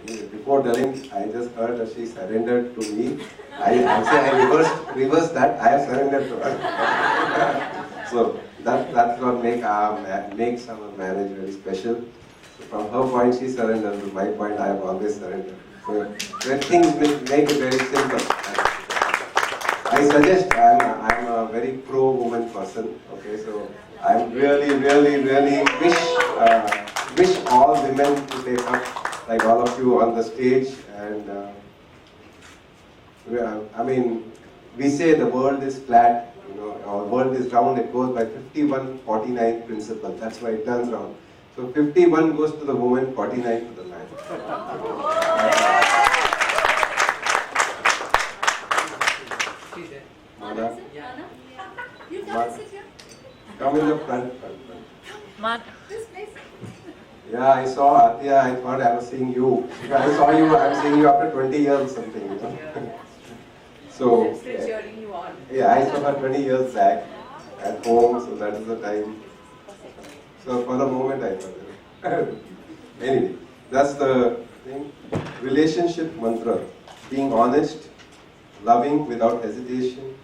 before telling, I just heard that she surrendered to me. I reversed that. I have surrendered to her. So that's what makes our marriage very special. So from her point, she surrendered. To my point, I have always surrendered. So when things make it very simple. I suggest I'm a very pro-woman person. Okay, so I'm really wish all women to take up, like all of you on the stage. And I mean, we say the world is flat, our world is round. It goes by 51-49 principle. That's why it turns round. So 51 goes to the woman, 49 to the man. Mana? You come in the front. This place. Yeah, I saw Athiya. I thought I was seeing you. If I saw you, I'm seeing you after 20 years or something. So, I'm still cheering you on. yeah, I saw her 20 years back at home, so that is the time. So for a moment I thought, anyway, that's the thing. Relationship mantra, being honest, loving without hesitation,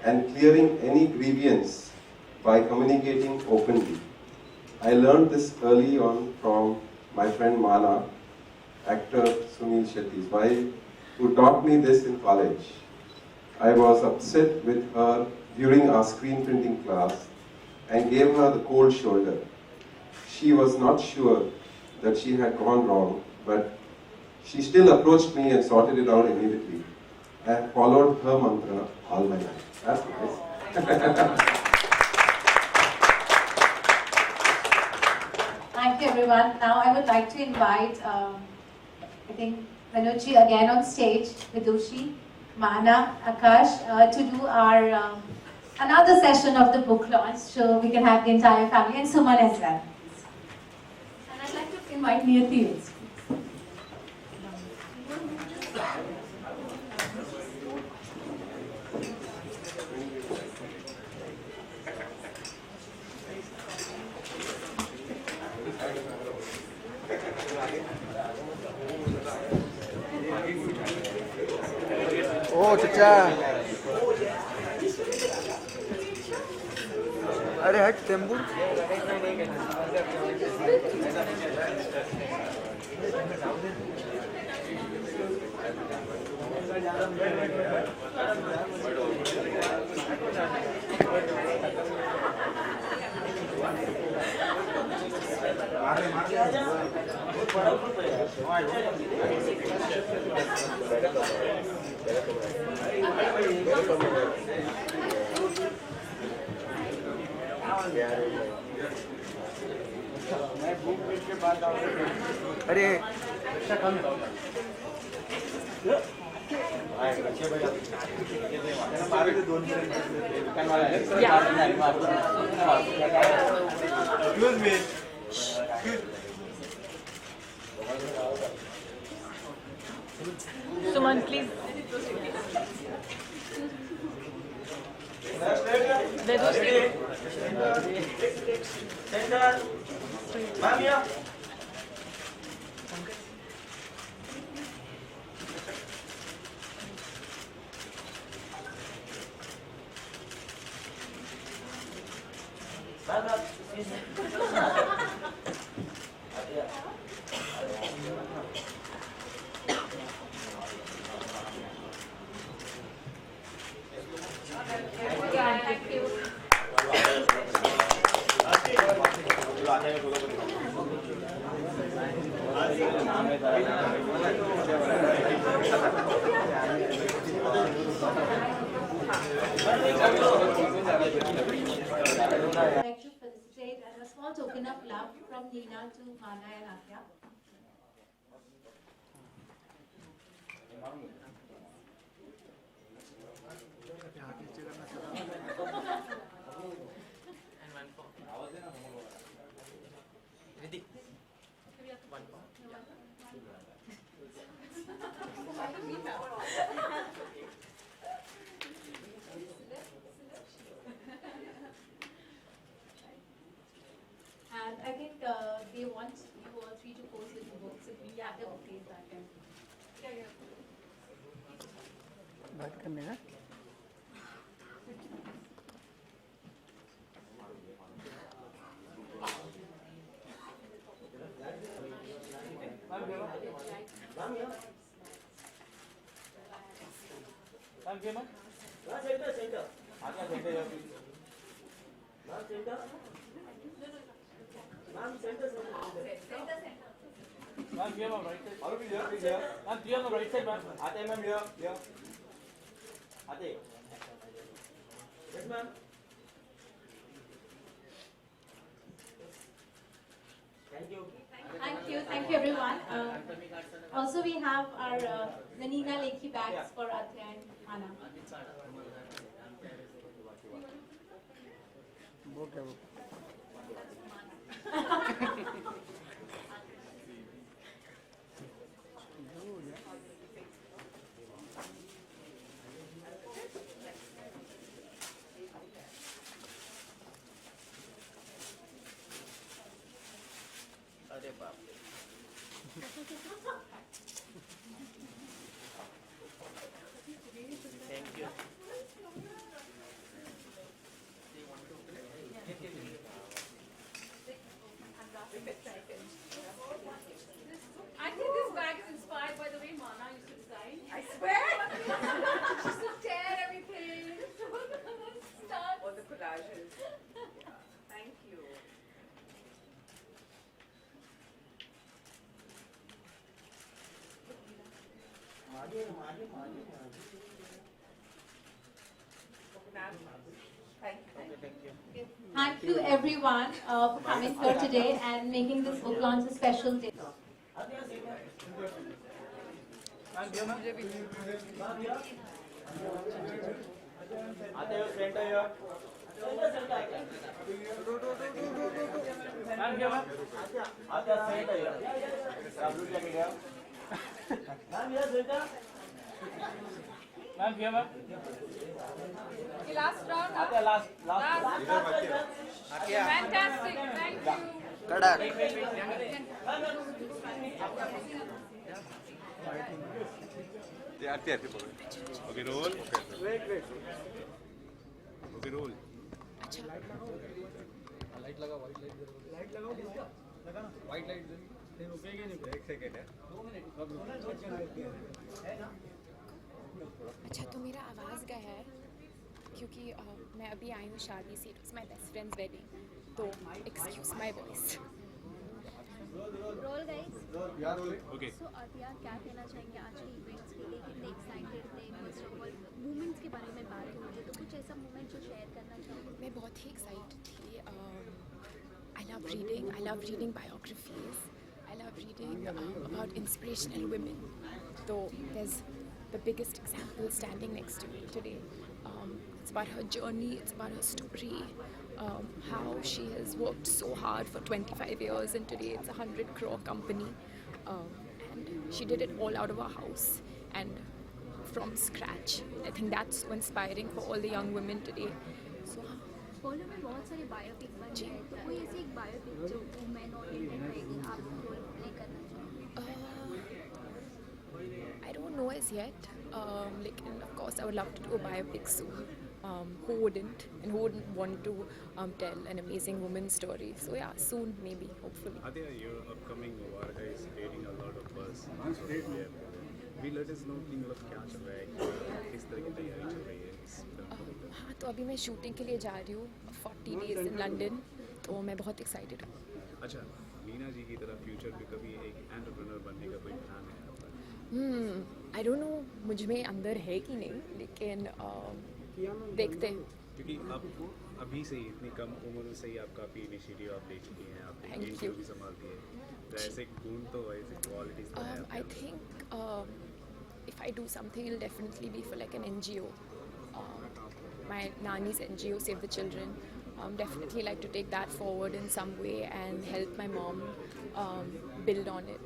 and clearing any grievance by communicating openly. I learned this early on from my friend Mana, actor Sunil Shetty's wife, who taught me this in college. I was upset with her during our screen printing class and gave her the cold shoulder. She was not sure that she had gone wrong, but she still approached me and sorted it out immediately. I have followed her mantra all my life. That's nice. Thank you, everyone. Now I would like to invite, I think, Manuchi again on stage, Vidushi, Mana, Akash, to do our another session of the book launch, so we can have the entire family, and Suman as well. And I'd like to invite Niyati also. ओ चचा अरे हट tempo अरे Excuse me. Suman, please. Vidushi. Center. Ma'am, here. I'd like to felicitate and a small token of love from Nina to Mana and Athiya. And I think they want you all three to pose with the books. If you Yeah, they will please that. बात करने हैं Ma'am, here, ma'am. Ma'am, center, center. Aage center here, please. Ma'am, center. Ma'am, center, center. Ma'am, here, ma'am, right side. Hello, please, here, please, here. Ma'am, here, ma'am, right side, ma'am. Aate, ma'am, here, here. Aate. Yes, ma'am. Thank you. Thank you everyone. Also we have our Nanina Lekhi bags for Atya and Anna. वो क्या वो अरे बाप thank you I think this bag is inspired by the way Mana used to design. I swear! She used to tear everything. Stuff. All the collages. Thank you. Thank you everyone for coming here today and making this book launch a special day. Ma'am, here, ma'am. Ma'am, here. Aate ho, center here. Center, center. Ma'am, here, ma'am. Aate, center here. Blue jacket here. Ma'am, here, center. Ma'am, here, ma'am. Okay, last round. Aate, last. Fantastic. Thank you. कड़क आरती आरती पकड़ okay roll wait wait okay roll light लगाओ white light नहीं रुकेगी नहीं एक second है अच्छा तो मेरा आवाज़ गया है क्योंकि मैं अभी आई हूँ शादी से, it was my best friend's wedding, तो excuse my voice. Roll guys okay so Athiya क्या कहना चाहेंगे आज के इवेंट्स के लिए, कितने एक्साइटेड थे, फर्स्ट ऑफ ऑल मोमेंट्स के बारे में बात हो मुझे, तो कुछ ऐसा मोमेंट जो शेयर करना चाहोगे? मैं बहुत ही एक्साइटेड थी। I love reading biographies, I love reading about inspirational women, तो there is the biggest example standing next to me today. It's about her journey, it's about her story, how she has worked so hard for 25 years and today it's a 100 crore company, and she did it all out of her house and from scratch. I think that's so inspiring for all the young women today. So follow में बहुत सारे biopic बन रहे हैं, तो कोई ऐसी एक बायोपिक जो वुमेन ओरिएंटेड रहेगी, आप रोल प्ले करना चाहोगे? I don't know as yet. Like, and of course, I would love to do a biopic soon. Who wouldn't? And who wouldn't want to tell an amazing woman's story? So yeah, soon, maybe, hopefully. Adya, your upcoming Varga is creating a lot of buzz. We let us know कि मतलब क्या चल रहा है, किस तरह की तैयारी चल रही है इस फिल्म की? हाँ, तो अभी मैं शूटिंग के लिए जा रही हूँ 40 days in London, तो मैं बहुत एक्साइटेड हूँ। अच्छा, मीना जी की तरह फ्यूचर में कभी एक एंटरप्रेन्योर बनने का कोई प्लान है आपका? आई डोंट नो मुझ में अंदर है कि नहीं, लेकिन देखते हैं। क्योंकि आप अभी से ही इतनी कम उम्र से ही आप काफ़ी इनिशिएटिव आप ले चुकी हैं, आप Thank टीम you. को भी संभालती है, तो ऐसे गुण तो ऐसे क्वालिटीज तो है I आपके think if I do something, it'll definitely be for like an NGO. My Nani's NGO, Save the Children. Definitely like to take that forward in some way and help my mom build on it.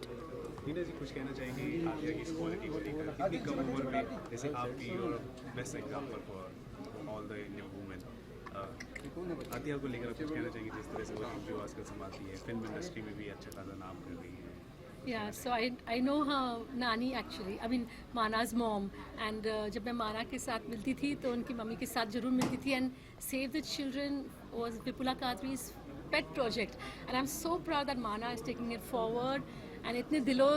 Meena ji कुछ कहना चाहेंगे आतिया की इस quality को लेकर, इतनी कम उम्र में जैसे आप भी और best example for all the Indian women, Atiya को लेकर आप कुछ कहना चाहेंगे जिस तरह से वो एनजीओ आजकल संभालती है, फिल्म इंडस्ट्री में भी अच्छा खासा नाम कर रही है? Yeah, so I know her नानी actually. I mean Mana's mom. And जब मैं माना के साथ मिलती थी तो उनकी मम्मी के साथ ज़रूर मिलती थी. And Save the Children was Vipula Kadri's pet project. And I'm so proud that Mana is taking it forward. And इतने दिलो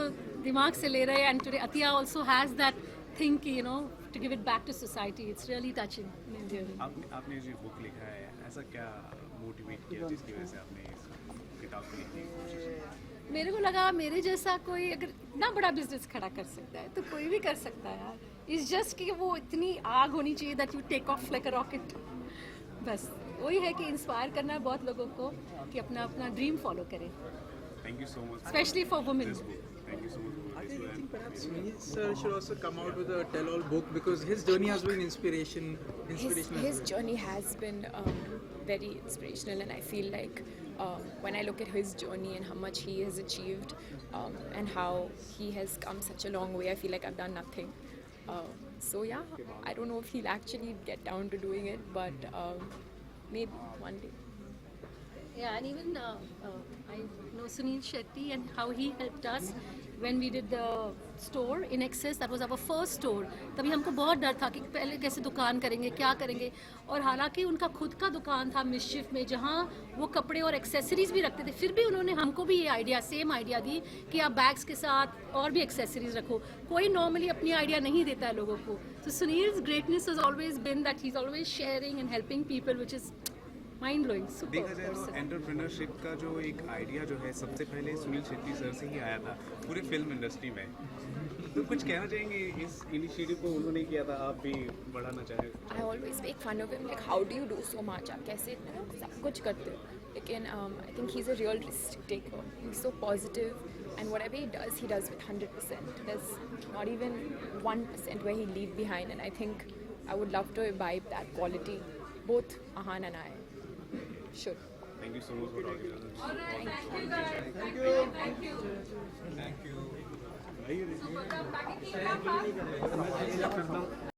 दिमाग से ले रहे हैं. And today Atiya also has that thing कि, you know, to give it back to society. It's really touching. आपने जो बुक लिखा है, ऐसा क्या मोटिवेट किया जिसकी वजह से आपने इस किताब को लिखने की कोशिश की? मेरे को लगा मेरे जैसा कोई अगर इतना बड़ा बिजनेस खड़ा कर सकता है तो कोई भी कर सकता है यार. इट्स जस्ट कि वो इतनी आग होनी चाहिए that you take off like a rocket. बस वही है कि इंस्पायर करना है बहुत लोगों को कि अपना अपना ड्रीम फॉलो करें. Thank you so much. Especially for women. This book. Thank you so much for I this think book. perhaps Sunil sir should also come out with a tell-all book because his journey has been inspirational. His journey has been very inspirational, and I feel like when I look at his journey and how much he has achieved and how he has come such a long way, I feel like I've done nothing. So yeah, I don't know if he'll actually get down to doing it, but maybe one day. Yeah, and even I know Sunil Shetty and how he helped us when we did the store in Excess. That was our first store. तभी हमको बहुत डर था कि पहले कैसे दुकान करेंगे, क्या करेंगे. और हालांकि उनका खुद का दुकान था मिसचिफ में जहाँ वो कपड़े और एक्सेसरीज भी रखते थे. फिर भी उन्होंने हमको भी ये सेम आइडिया दी कि आप बैग्स के साथ और भी एक्सेसरीज रखो. कोई नॉर्मली अपनी आइडिया नहीं देता है लोगों को. So Sunil's greatness has always been that he's always sharing and helping people, which is mind blowing. देखा जाए तो एंटरप्रेन्योरशिप का जो एक आइडिया जो है सबसे पहले सुनील शेट्टी सर से ही आया था पूरे फिल्म इंडस्ट्री में. तो कुछ कहना चाहेंगे इस इनिशिएटिव को उन्होंने किया था, आप भी बढ़ाना चाहें? I always make fun of him, like how do you do so much? आप कैसे सब कुछ करते हो? लेकिन I think he's a real risk taker. He's so positive, and whatever he does with 100%. There's not even 1% where he leave behind, and I think I would love to imbibe that quality. Both Ahan and I should. Thank you so much for talking to us. Thank you.